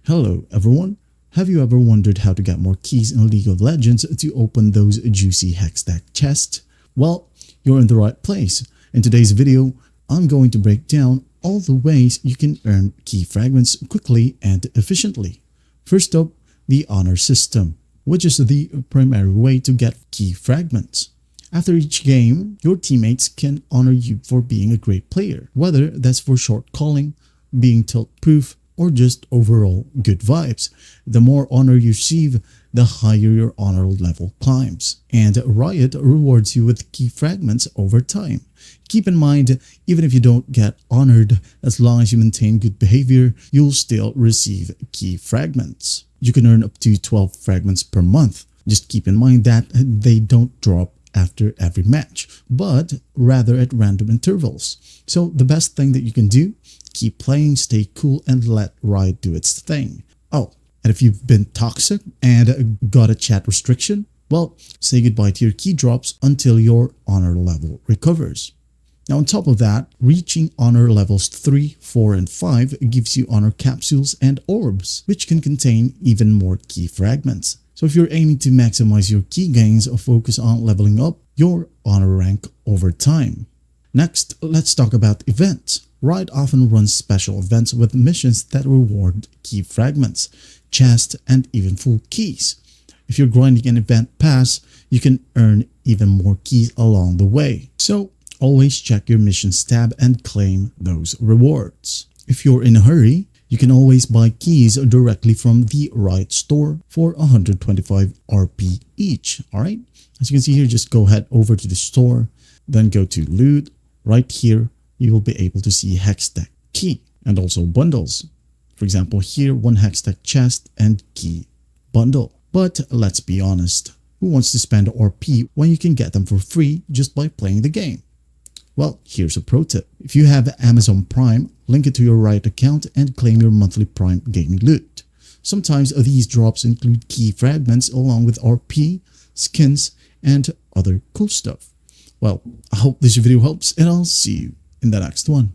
Hello everyone, have you ever wondered how to get more keys in League of Legends to open those juicy Hextech chests? Well, you're in the right place. In today's video, I'm going to break down all the ways you can earn key fragments quickly and efficiently. First up, the honor system, which is the primary way to get key fragments. After each game, your teammates can honor you for being a great player, whether that's for short calling, being tilt-proof, or just overall good vibes. The more honor you receive, the higher your honor level climbs. And Riot rewards you with key fragments over time. Keep in mind, even if you don't get honored, as long as you maintain good behavior, you'll still receive key fragments. You can earn up to 12 fragments per month. Just keep in mind that they don't drop after every match, but rather at random intervals. So the best thing that you can do, keep playing, stay cool, and let Riot do its thing. Oh, and if you've been toxic and got a chat restriction, well, say goodbye to your key drops until your honor level recovers. Now on top of that, reaching honor levels 3, 4, and 5 gives you honor capsules and orbs, which can contain even more key fragments. So if you're aiming to maximize your key gains or focus on leveling up your honor rank over time. Next, let's talk about events. Riot often runs special events with missions that reward key fragments, chests, and even full keys. If you're grinding an event pass, you can earn even more keys along the way. So always check your missions tab and claim those rewards. If you're in a hurry, you can always buy keys directly from the Riot store for 125 RP each. Alright, as you can see here, just go ahead over to the store, then go to loot. Right here, you will be able to see Hextech Key and also bundles. For example, here, one Hextech Chest and Key bundle. But let's be honest, who wants to spend RP when you can get them for free just by playing the game? Well, here's a pro tip. If you have Amazon Prime, link it to your Riot account and claim your monthly Prime gaming loot. Sometimes these drops include key fragments along with RP, skins, and other cool stuff. Well, I hope this video helps and I'll see you in the next one.